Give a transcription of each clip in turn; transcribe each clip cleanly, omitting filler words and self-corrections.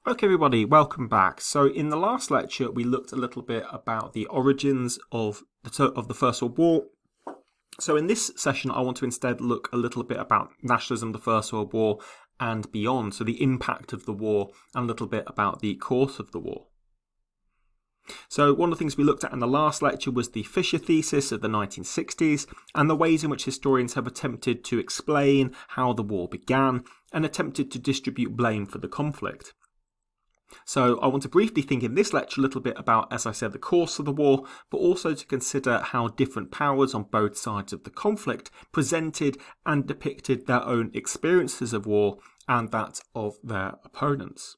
Okay, everybody, welcome back. So, in the last lecture, we looked a little bit about the origins of the First World War. So, in this session, I want to instead look a little bit about nationalism, the First World War, and beyond. So, the impact of the war, and a little bit about the course of the war. So, one of the things we looked at in the last lecture was the Fisher thesis of the 1960s, and the ways in which historians have attempted to explain how the war began, and attempted to distribute blame for the conflict. So I want to briefly think in this lecture a little bit about, as I said, the course of the war, but also to consider how different powers on both sides of the conflict presented and depicted their own experiences of war and that of their opponents.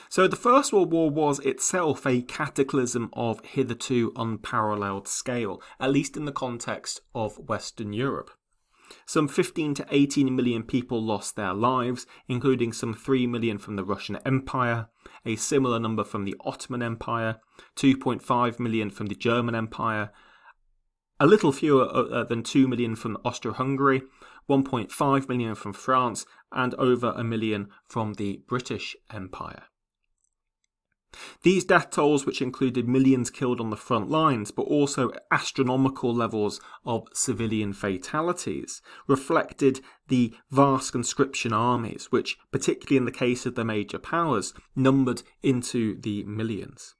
So the First World War was itself a cataclysm of hitherto unparalleled scale, at least in the context of Western Europe. Some 15 to 18 million people lost their lives, including some 3 million from the Russian Empire, a similar number from the Ottoman Empire, 2.5 million from the German Empire, a little fewer than 2 million from Austro-Hungary, 1.5 million from France, and over a million from the British Empire. These death tolls, which included millions killed on the front lines, but also astronomical levels of civilian fatalities, reflected the vast conscription armies, which, particularly in the case of the major powers, numbered into the millions.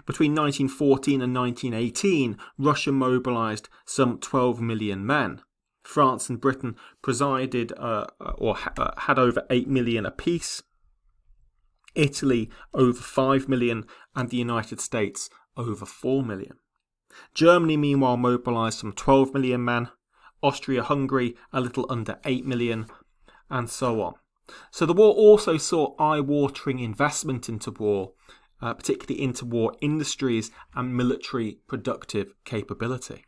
Between 1914 and 1918, Russia mobilised some 12 million men. France and Britain had over 8 million apiece. Italy over 5 million, and the United States over 4 million. Germany, meanwhile, mobilised some 12 million men, Austria-Hungary a little under 8 million, and so on. So the war also saw eye-watering investment into war, particularly into war industries and military productive capability.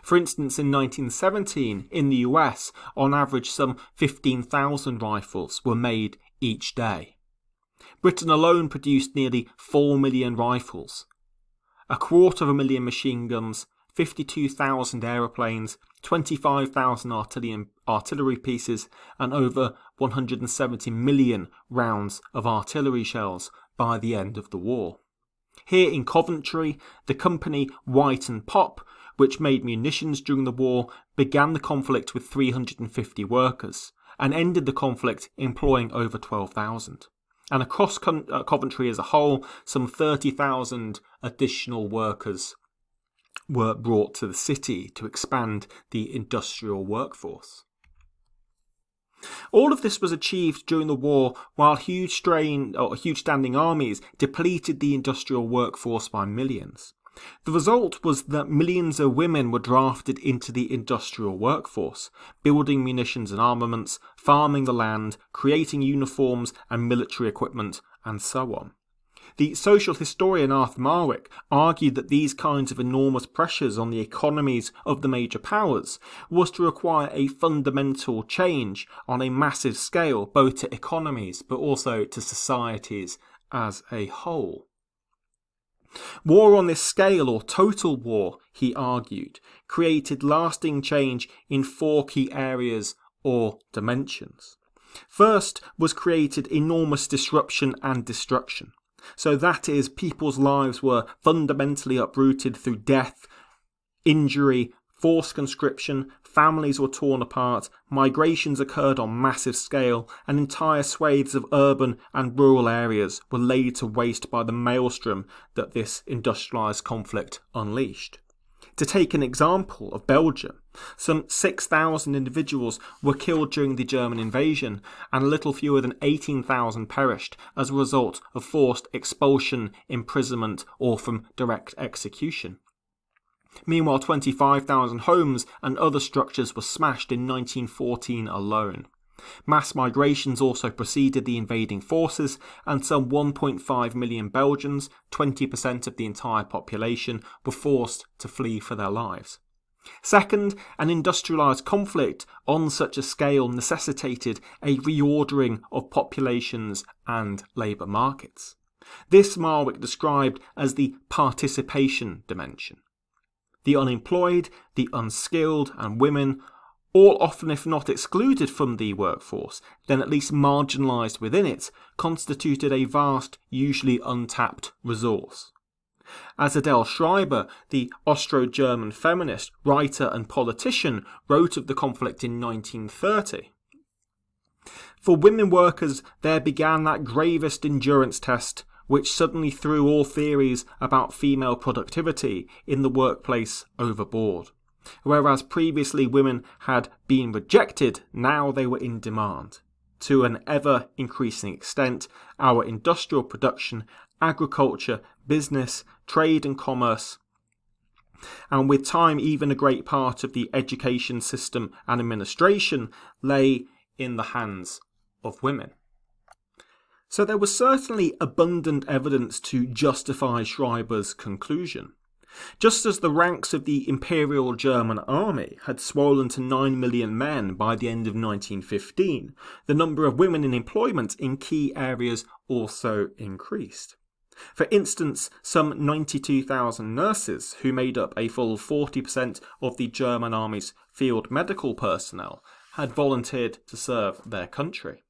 For instance, in 1917, in the US, on average some 15,000 rifles were made each day. Britain alone produced nearly 4 million rifles, 250,000 machine guns, 52,000 aeroplanes, 25,000 artillery pieces, and over 170 million rounds of artillery shells by the end of the war. Here in Coventry, the company White and Pop, which made munitions during the war, began the conflict with 350 workers and ended the conflict employing over 12,000. And across Coventry as a whole, some 30,000 additional workers were brought to the city to expand the industrial workforce. All of this was achieved during the war while huge standing armies depleted the industrial workforce by millions. The result was that millions of women were drafted into the industrial workforce, building munitions and armaments, farming the land, creating uniforms and military equipment, and so on. The social historian Arthur Marwick argued that these kinds of enormous pressures on the economies of the major powers was to require a fundamental change on a massive scale, both to economies but also to societies as a whole. War on this scale, or total war, he argued, created lasting change in 4 key areas or dimensions. First was created enormous disruption and destruction. So that is, people's lives were fundamentally uprooted through death, injury, forced conscription, families were torn apart, migrations occurred on massive scale, and entire swathes of urban and rural areas were laid to waste by the maelstrom that this industrialised conflict unleashed. To take an example of Belgium, some 6,000 individuals were killed during the German invasion, and a little fewer than 18,000 perished as a result of forced expulsion, imprisonment, or from direct execution. Meanwhile, 25,000 homes and other structures were smashed in 1914 alone. Mass migrations also preceded the invading forces, and some 1.5 million Belgians, 20% of the entire population, were forced to flee for their lives. Second, an industrialised conflict on such a scale necessitated a reordering of populations and labour markets. This Marwick described as the participation dimension. The unemployed, the unskilled, and women all often if not excluded from the workforce, then at least marginalised within it, constituted a vast, usually untapped resource. As Adele Schreiber, the Austro-German feminist, writer and politician, wrote of the conflict in 1930, "For women workers there began that gravest endurance test which suddenly threw all theories about female productivity in the workplace overboard. Whereas previously women had been rejected, now they were in demand. To an ever-increasing extent, our industrial production, agriculture, business, trade and commerce, and with time even a great part of the education system and administration, lay in the hands of women." So there was certainly abundant evidence to justify Schreiber's conclusion. Just as the ranks of the Imperial German Army had swollen to 9 million men by the end of 1915, the number of women in employment in key areas also increased. For instance, some 92,000 nurses, who made up a full 40% of the German Army's field medical personnel, had volunteered to serve their country.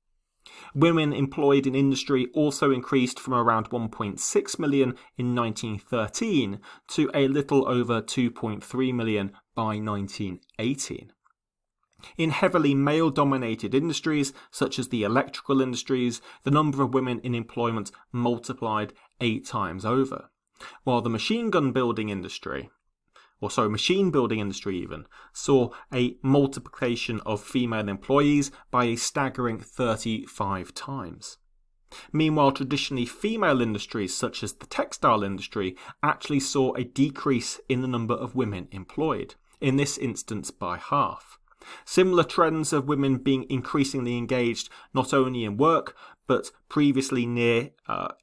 Women employed in industry also increased from around 1.6 million in 1913 to a little over 2.3 million by 1918. In heavily male-dominated industries, such as the electrical industries, the number of women in employment multiplied 8 times over, while the machine building industry even, saw a multiplication of female employees by a staggering 35 times. Meanwhile, traditionally female industries such as the textile industry actually saw a decrease in the number of women employed, in this instance by half. Similar trends of women being increasingly engaged not only in work, but previously near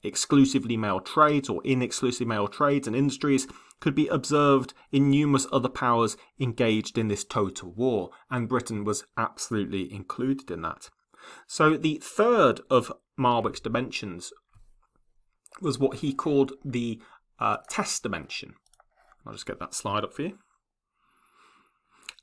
exclusively male trades or in exclusively male trades and industries could be observed in numerous other powers engaged in this total war, and Britain was absolutely included in that. So the third of Marwick's dimensions was what he called the test dimension. I'll just get that slide up for you.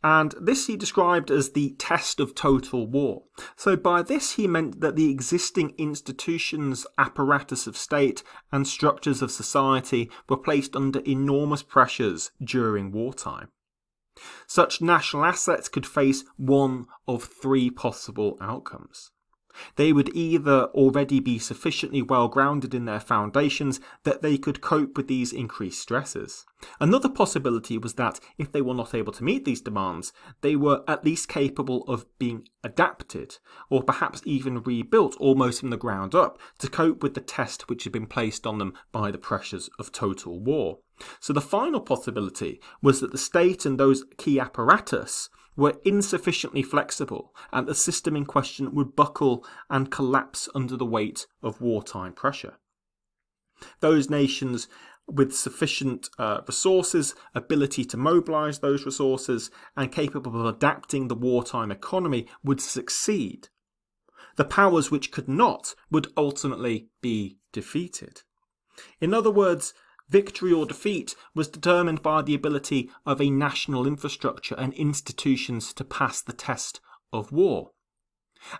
And this he described as the test of total war. So by this he meant that the existing institutions, apparatus of state and structures of society were placed under enormous pressures during wartime. Such national assets could face one of 3 possible outcomes. They would either already be sufficiently well grounded in their foundations that they could cope with these increased stresses. Another possibility was that if they were not able to meet these demands, they were at least capable of being adapted, or perhaps even rebuilt almost from the ground up, to cope with the test which had been placed on them by the pressures of total war. So the final possibility was that the state and those key apparatus were insufficiently flexible, and the system in question would buckle and collapse under the weight of wartime pressure. Those nations with sufficient resources, ability to mobilise those resources, and capable of adapting the wartime economy would succeed. The powers which could not would ultimately be defeated. In other words, victory or defeat was determined by the ability of a national infrastructure and institutions to pass the test of war.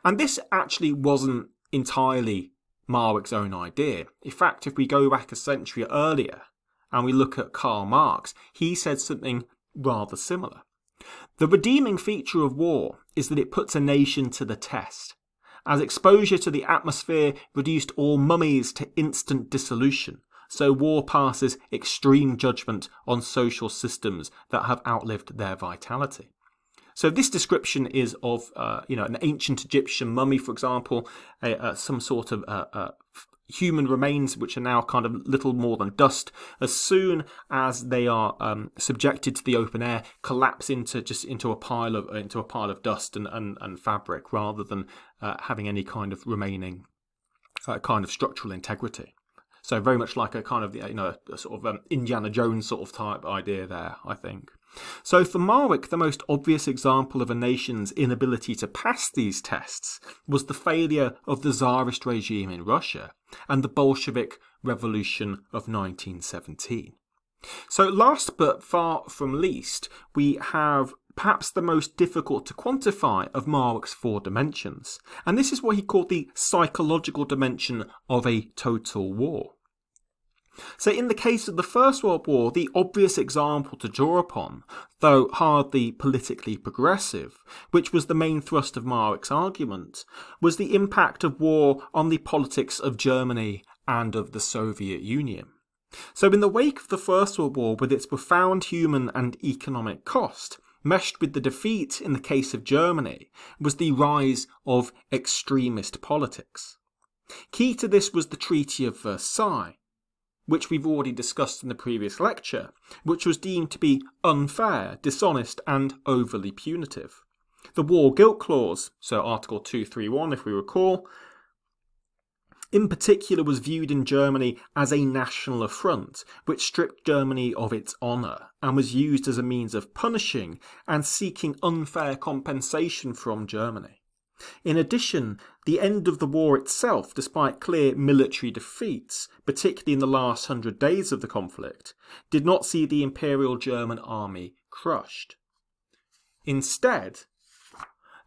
And this actually wasn't entirely Marwick's own idea. In fact, if we go back a century earlier and we look at Karl Marx, he said something rather similar. The redeeming feature of war is that it puts a nation to the test, as exposure to the atmosphere reduced all mummies to instant dissolution. So war passes extreme judgment on social systems that have outlived their vitality. So this description is of an ancient Egyptian mummy, for example, some sort of human remains which are now kind of little more than dust. As soon as they are subjected to the open air, collapse into a pile of dust and fabric, rather than having any kind of remaining kind of structural integrity. So very much like a kind of, a sort of Indiana Jones sort of type idea there, I think. So for Marwick, the most obvious example of a nation's inability to pass these tests was the failure of the Tsarist regime in Russia and the Bolshevik Revolution of 1917. So last but far from least, we have perhaps the most difficult to quantify of Marwick's 4 dimensions, and this is what he called the psychological dimension of a total war. So in the case of the First World War, the obvious example to draw upon, though hardly politically progressive, which was the main thrust of Marwick's argument, was the impact of war on the politics of Germany and of the Soviet Union. So in the wake of the First World War, with its profound human and economic cost, meshed with the defeat in the case of Germany, was the rise of extremist politics. Key to this was the Treaty of Versailles, which we've already discussed in the previous lecture, which was deemed to be unfair, dishonest, and overly punitive. The War Guilt Clause, so Article 231 if we recall, in particular was viewed in Germany as a national affront, which stripped Germany of its honour, and was used as a means of punishing and seeking unfair compensation from Germany. In addition, the end of the war itself, despite clear military defeats, particularly in the last 100 days of the conflict, did not see the Imperial German army crushed. Instead,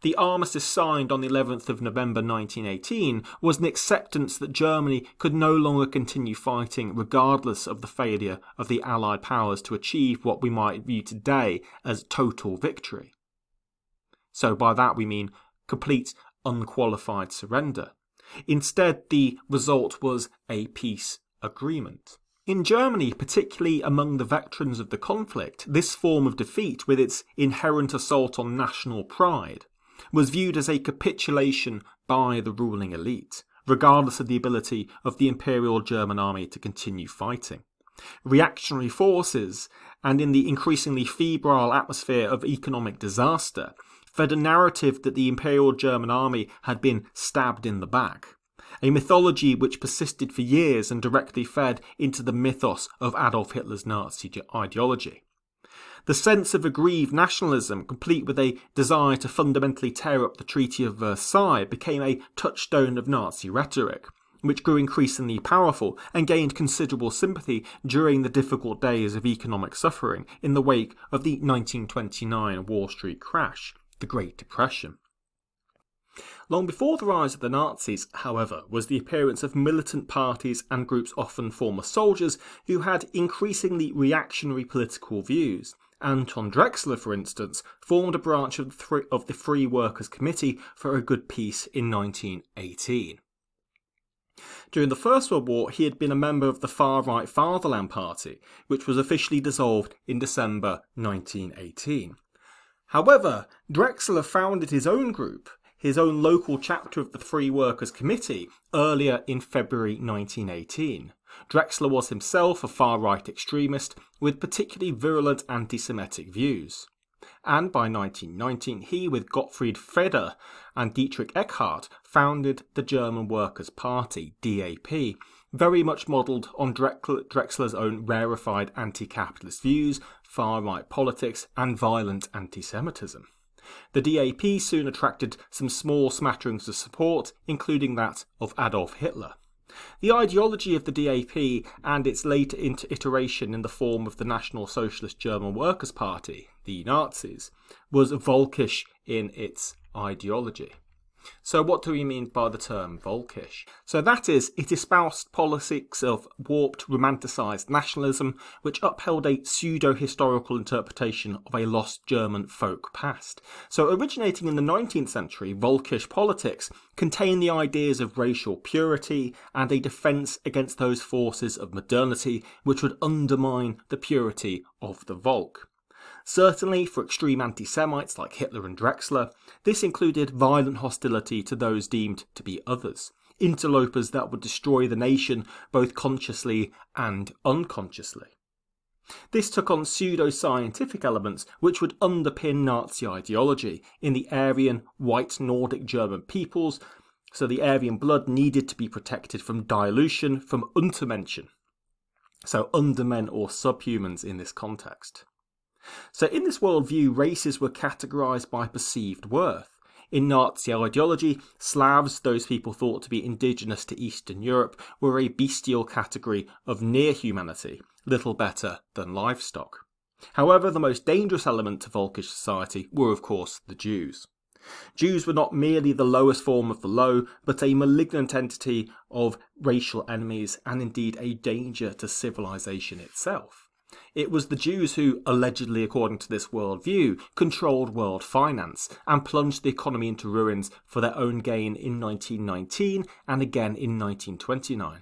the armistice signed on the 11th of November 1918 was an acceptance that Germany could no longer continue fighting regardless of the failure of the Allied powers to achieve what we might view today as total victory. So by that we mean complete unqualified surrender. Instead, the result was a peace agreement. In Germany, particularly among the veterans of the conflict, this form of defeat, with its inherent assault on national pride, was viewed as a capitulation by the ruling elite, regardless of the ability of the Imperial German army to continue fighting. Reactionary forces, and in the increasingly febrile atmosphere of economic disaster, fed a narrative that the Imperial German army had been stabbed in the back, a mythology which persisted for years and directly fed into the mythos of Adolf Hitler's Nazi ideology. The sense of aggrieved nationalism, complete with a desire to fundamentally tear up the Treaty of Versailles, became a touchstone of Nazi rhetoric, which grew increasingly powerful and gained considerable sympathy during the difficult days of economic suffering in the wake of the 1929 Wall Street crash, the Great Depression. Long before the rise of the Nazis, however, was the appearance of militant parties and groups, often former soldiers, who had increasingly reactionary political views. Anton Drexler, for instance, formed a branch of the Free Workers' Committee for a Good Peace in 1918. During the First World War, he had been a member of the far-right Fatherland Party, which was officially dissolved in December 1918. However, Drexler founded his own group, his own local chapter of the Free Workers' Committee, earlier in February 1918. Drexler was himself a far-right extremist with particularly virulent anti-Semitic views. And by 1919, he, with Gottfried Feder and Dietrich Eckart, founded the German Workers' Party, DAP, very much modelled on Drexler's own rarefied anti-capitalist views, far-right politics, and violent anti-Semitism. The DAP soon attracted some small smatterings of support, including that of Adolf Hitler. The ideology of the DAP and its later iteration in the form of the National Socialist German Workers' Party, the Nazis, was Völkisch in its ideology. So what do we mean by the term Völkisch? So that is, it espoused politics of warped, romanticised nationalism, which upheld a pseudo-historical interpretation of a lost German folk past. So originating in the 19th century, Völkisch politics contained the ideas of racial purity and a defence against those forces of modernity which would undermine the purity of the Volk. Certainly, for extreme anti-Semites like Hitler and Drexler, this included violent hostility to those deemed to be others, interlopers that would destroy the nation both consciously and unconsciously. This took on pseudo-scientific elements which would underpin Nazi ideology in the Aryan, white Nordic German peoples, so the Aryan blood needed to be protected from dilution from Untermenschen, so undermen or subhumans in this context. So in this worldview, races were categorised by perceived worth. In Nazi ideology, Slavs, those people thought to be indigenous to Eastern Europe, were a bestial category of near humanity, little better than livestock. However, the most dangerous element to Volkish society were, of course, the Jews. Jews were not merely the lowest form of the low, but a malignant entity of racial enemies and indeed a danger to civilization itself. It was the Jews who, allegedly according to this worldview, controlled world finance and plunged the economy into ruins for their own gain in 1919 and again in 1929.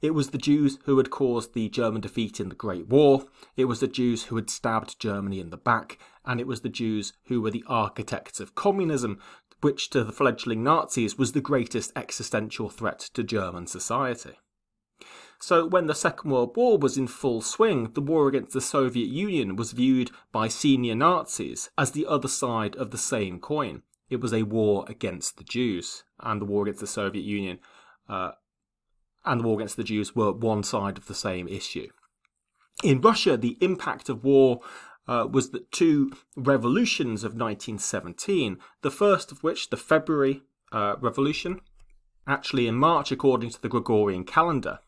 It was the Jews who had caused the German defeat in the Great War, it was the Jews who had stabbed Germany in the back, and it was the Jews who were the architects of communism, which to the fledgling Nazis was the greatest existential threat to German society. So when the Second World War was in full swing, the war against the Soviet Union was viewed by senior Nazis as the other side of the same coin. It was a war against the Jews, and the war against the Soviet Union and the war against the Jews were one side of the same issue. In Russia, the impact of war was the two revolutions of 1917, the first of which, the February Revolution, actually in March according to the Gregorian calendar,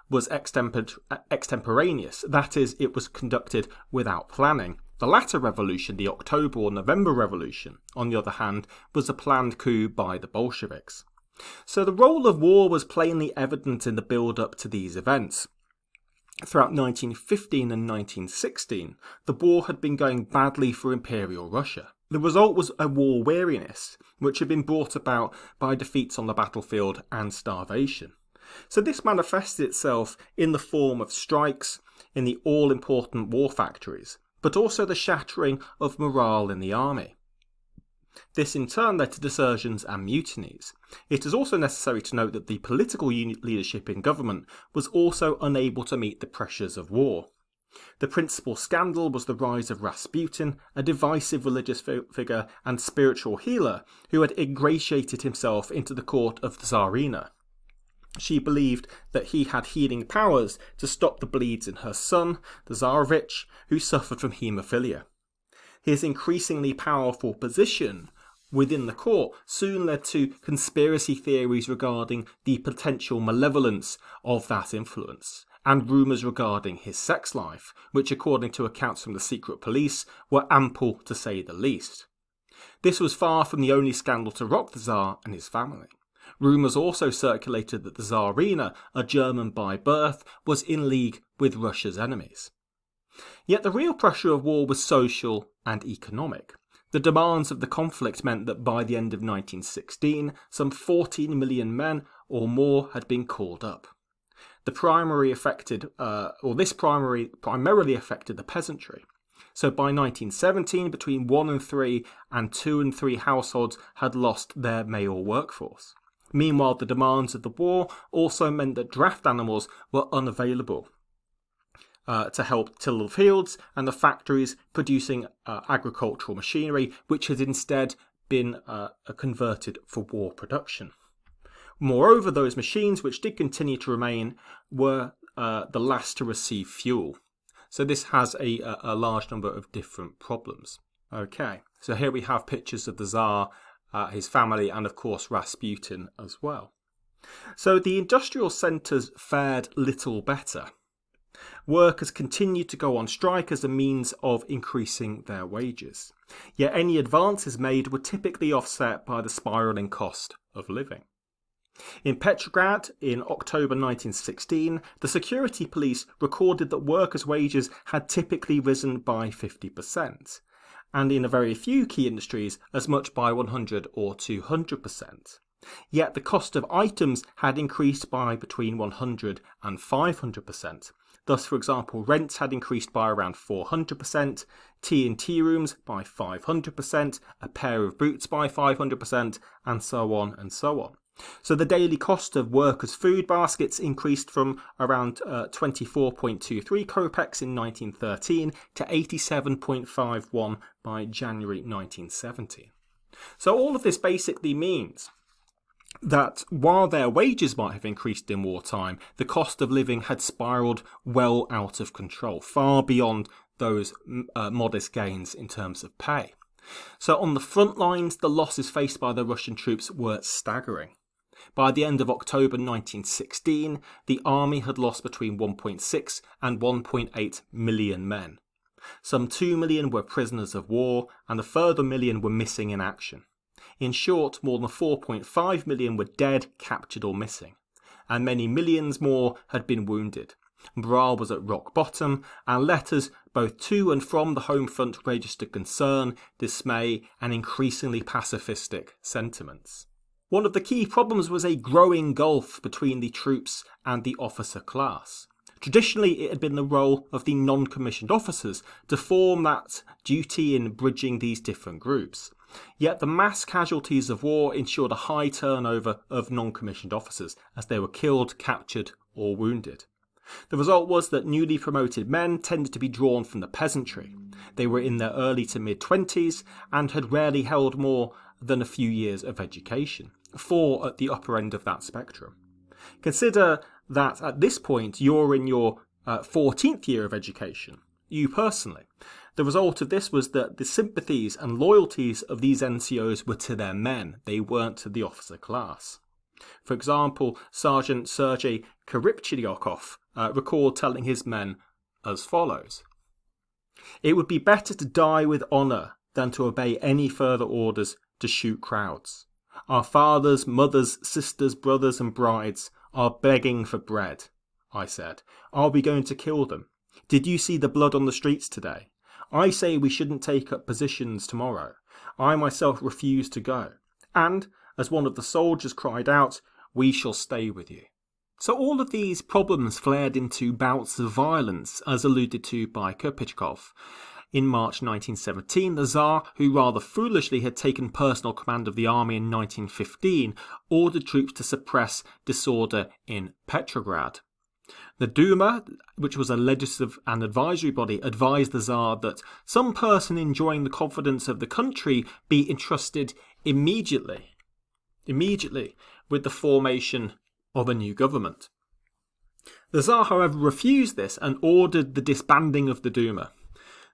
was extemporaneous, that is, it was conducted without planning. The latter revolution, the October or November Revolution, on the other hand, was a planned coup by the Bolsheviks. So the role of war was plainly evident in the build-up to these events. Throughout 1915 and 1916, the war had been going badly for Imperial Russia. The result was a war weariness, which had been brought about by defeats on the battlefield and starvation. So this manifested itself in the form of strikes in the all-important war factories, but also the shattering of morale in the army. This in turn led to desertions and mutinies. It is also necessary to note that the political leadership in government was also unable to meet the pressures of war. The principal scandal was the rise of Rasputin, a divisive religious figure and spiritual healer who had ingratiated himself into the court of the Tsarina. She believed that he had healing powers to stop the bleeds in her son, the Tsarevich, who suffered from haemophilia. His increasingly powerful position within the court soon led to conspiracy theories regarding the potential malevolence of that influence, and rumours regarding his sex life, which according to accounts from the secret police were ample to say the least. This was far from the only scandal to rock the Tsar and his family. Rumours also circulated that the Tsarina, a German by birth, was in league with Russia's enemies. Yet the real pressure of war was social and economic. The demands of the conflict meant that by the end of 1916, some 14 million men or more had been called up. This primarily affected the peasantry. So by 1917, between 1 in 3 and 2 in 3 households had lost their male workforce. Meanwhile, the demands of the war also meant that draft animals were unavailable to help till the fields and the factories producing agricultural machinery, which had instead been converted for war production. Moreover, those machines which did continue to remain were the last to receive fuel. So this has a large number of different problems. Okay, so here we have pictures of the Tsar, his family, and of course Rasputin as well. So the industrial centres fared little better. Workers continued to go on strike as a means of increasing their wages. Yet any advances made were typically offset by the spiralling cost of living. In Petrograd, in October 1916, the security police recorded that workers' wages had typically risen by 50%, and in a very few key industries as much by 100 or 200%. Yet the cost of items had increased by between 100 and 500%. Thus, for example, rents had increased by around 400%, tea and tea rooms by 500%, a pair of boots by 500%, and so on and so on. So the daily cost of workers' food baskets increased from around 24.23 kopecks in 1913 to 87.51 by January 1917. So all of this basically means that while their wages might have increased in wartime, the cost of living had spiralled well out of control, far beyond those modest gains in terms of pay. So on the front lines, the losses faced by the Russian troops were staggering. By the end of October 1916, the army had lost between 1.6 and 1.8 million men. Some 2 million were prisoners of war, and a further million were missing in action. In short, more than 4.5 million were dead, captured or missing, and many millions more had been wounded. Morale was at rock bottom, and letters both to and from the home front registered concern, dismay, and increasingly pacifistic sentiments. One of the key problems was a growing gulf between the troops and the officer class. Traditionally, it had been the role of the non-commissioned officers to form that duty in bridging these different groups. Yet the mass casualties of war ensured a high turnover of non-commissioned officers as they were killed, captured, or wounded. The result was that newly promoted men tended to be drawn from the peasantry. They were in their early to mid-20s and had rarely held more than a few years of education, 4 at the upper end of that spectrum. Consider that at this point you're in your 14th year of education, you personally. The result of this was that the sympathies and loyalties of these NCOs were to their men, they weren't to the officer class. For example, Sergeant Sergei Karipchilyakov recalled telling his men as follows: "It would be better to die with honour than to obey any further orders to shoot crowds. Our fathers, mothers, sisters, brothers and brides are begging for bread." I said. "Are we going to kill them? Did you see the blood on the streets today? I say we shouldn't take up positions tomorrow. I myself refuse to go. And, as one of the soldiers cried out, we shall stay with you." So all of these problems flared into bouts of violence, as alluded to by Kirpichkov. In March 1917, the Tsar, who rather foolishly had taken personal command of the army in 1915, ordered troops to suppress disorder in Petrograd. The Duma, which was a legislative and advisory body, advised the Tsar that some person enjoying the confidence of the country be entrusted immediately with the formation of a new government. The Tsar, however, refused this and ordered the disbanding of the Duma.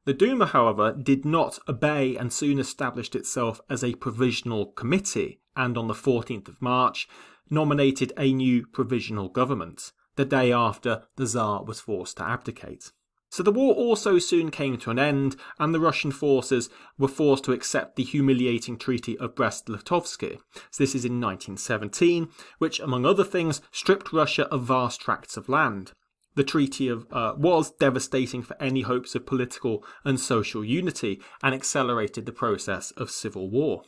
The Duma, however, did not obey and soon established itself as a provisional committee and on the 14th of March nominated a new provisional government, the day after the Tsar was forced to abdicate. So the war also soon came to an end, and the Russian forces were forced to accept the humiliating Treaty of Brest-Litovsk. So this is in 1917, which, among other things, stripped Russia of vast tracts of land. The treaty was devastating for any hopes of political and social unity and accelerated the process of civil war.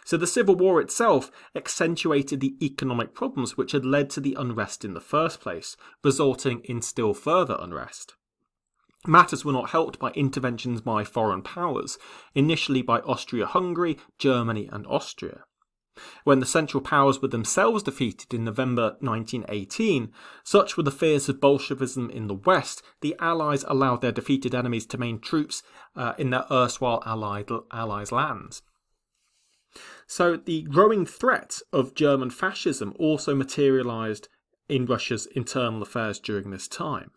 So the civil war itself accentuated the economic problems which had led to the unrest in the first place, resulting in still further unrest. Matters were not helped by interventions by foreign powers, initially by Austria-Hungary, Germany and Austria. When the Central Powers were themselves defeated in November 1918, such were the fears of Bolshevism in the West, the Allies allowed their defeated enemies to main troops in their erstwhile Allies' lands. So the growing threat of German fascism also materialised in Russia's internal affairs during this time.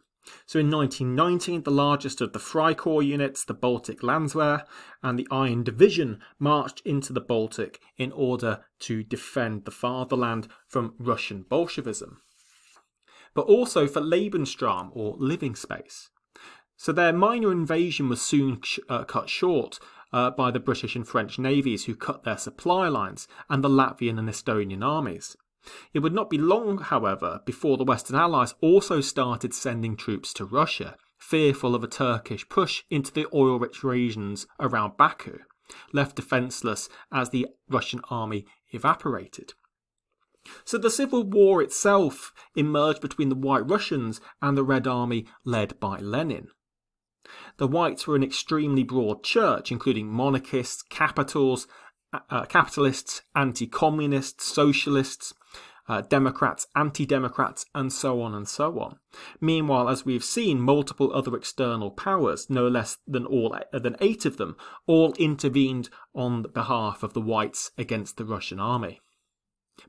So in 1919, the largest of the Freikorps units, the Baltic Landswehr, and the Iron Division marched into the Baltic in order to defend the fatherland from Russian Bolshevism, but also for Lebensraum, or living space. So their minor invasion was soon cut short by the British and French navies, who cut their supply lines, and the Latvian and Estonian armies. It would not be long, however, before the Western Allies also started sending troops to Russia, fearful of a Turkish push into the oil-rich regions around Baku, left defenceless as the Russian army evaporated. So the civil war itself emerged between the White Russians and the Red Army led by Lenin. The Whites were an extremely broad church, including monarchists, capitalists, anti-communists, socialists, Democrats, anti-democrats, and so on and so on. Meanwhile, as we've seen, multiple other external powers, no less than 8 of them, all intervened on behalf of the Whites against the Russian army.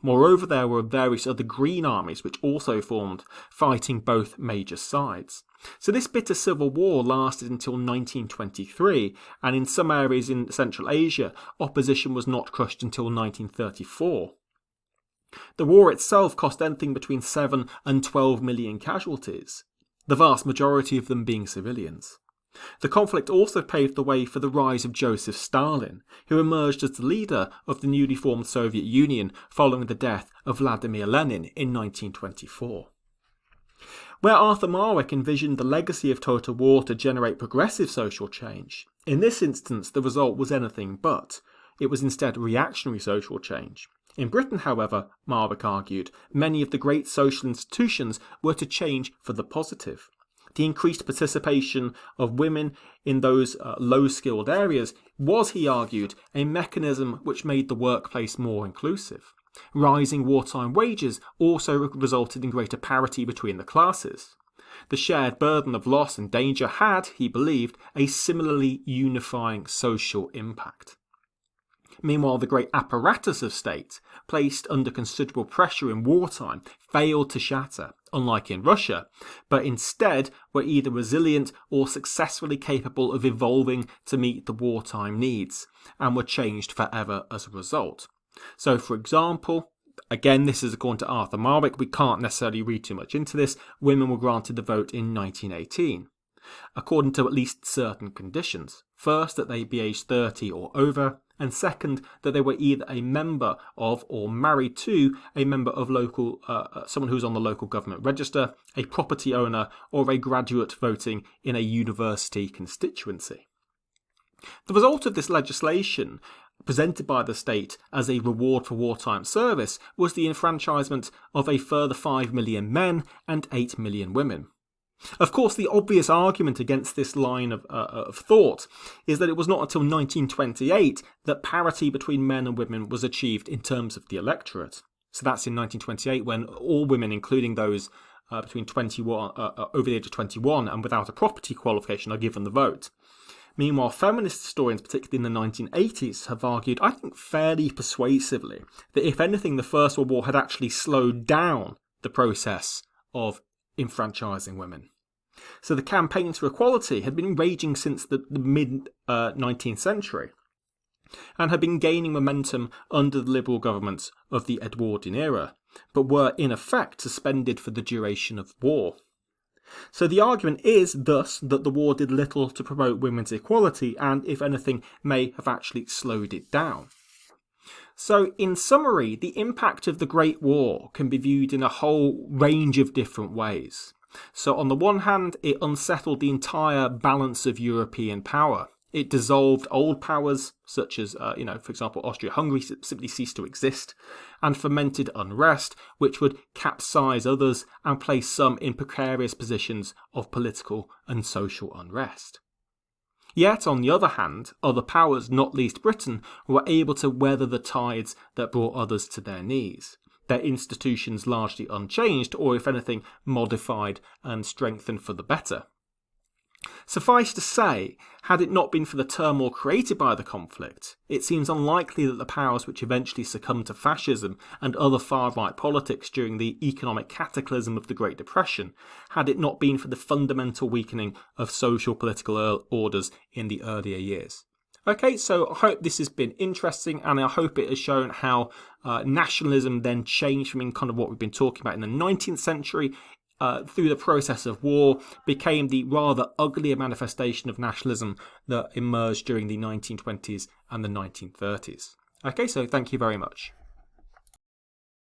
Moreover, there were various other green armies which also formed, fighting both major sides. So this bitter civil war lasted until 1923, and in some areas in Central Asia, opposition was not crushed until 1934. The war itself cost anything between 7 and 12 million casualties, the vast majority of them being civilians. The conflict also paved the way for the rise of Joseph Stalin, who emerged as the leader of the newly formed Soviet Union following the death of Vladimir Lenin in 1924. Where Arthur Marwick envisioned the legacy of total war to generate progressive social change, in this instance the result was anything but. It was instead reactionary social change. In Britain, however, Marwick argued, many of the great social institutions were to change for the positive. The increased participation of women in those low-skilled areas was, he argued, a mechanism which made the workplace more inclusive. Rising wartime wages also resulted in greater parity between the classes. The shared burden of loss and danger had, he believed, a similarly unifying social impact. Meanwhile, the great apparatus of state, placed under considerable pressure in wartime, failed to shatter, unlike in Russia, but instead were either resilient or successfully capable of evolving to meet the wartime needs, and were changed forever as a result. So, for example, again, this is according to Arthur Marwick, we can't necessarily read too much into this, women were granted the vote in 1918. According to at least certain conditions. First, that they be aged 30 or over, and second, that they were either a member of or married to a member of local, someone who's on the local government register, a property owner, or a graduate voting in a university constituency. The result of this legislation, presented by the state as a reward for wartime service, was the enfranchisement of a further 5 million men and 8 million women. Of course, the obvious argument against this line of thought is that it was not until 1928 that parity between men and women was achieved in terms of the electorate. So that's in 1928 when all women, including those between 21 over the age of 21 and without a property qualification, are given the vote. Meanwhile, feminist historians, particularly in the 1980s, have argued, I think fairly persuasively, that if anything, the First World War had actually slowed down the process of enfranchising women. So the campaigns for equality had been raging since the mid-19th century and had been gaining momentum under the Liberal governments of the Edwardian era, but were in effect suspended for the duration of war. So the argument is thus that the war did little to promote women's equality and, if anything, may have actually slowed it down. So, in summary, the impact of the Great War can be viewed in a whole range of different ways. So, on the one hand, it unsettled the entire balance of European power. It dissolved old powers, such as, for example, Austria-Hungary simply ceased to exist, and fomented unrest, which would capsize others and place some in precarious positions of political and social unrest. Yet, on the other hand, other powers, not least Britain, were able to weather the tides that brought others to their knees, their institutions largely unchanged, or if anything, modified and strengthened for the better. Suffice to say, had it not been for the turmoil created by the conflict, it seems unlikely that the powers which eventually succumbed to fascism and other far-right politics during the economic cataclysm of the Great Depression, had it not been for the fundamental weakening of social political orders in the earlier years. Okay, so I hope this has been interesting, and I hope it has shown how nationalism then changed from kind of what we've been talking about in the 19th century through the process of war, became the rather uglier manifestation of nationalism that emerged during the 1920s and the 1930s. Okay, so thank you very much.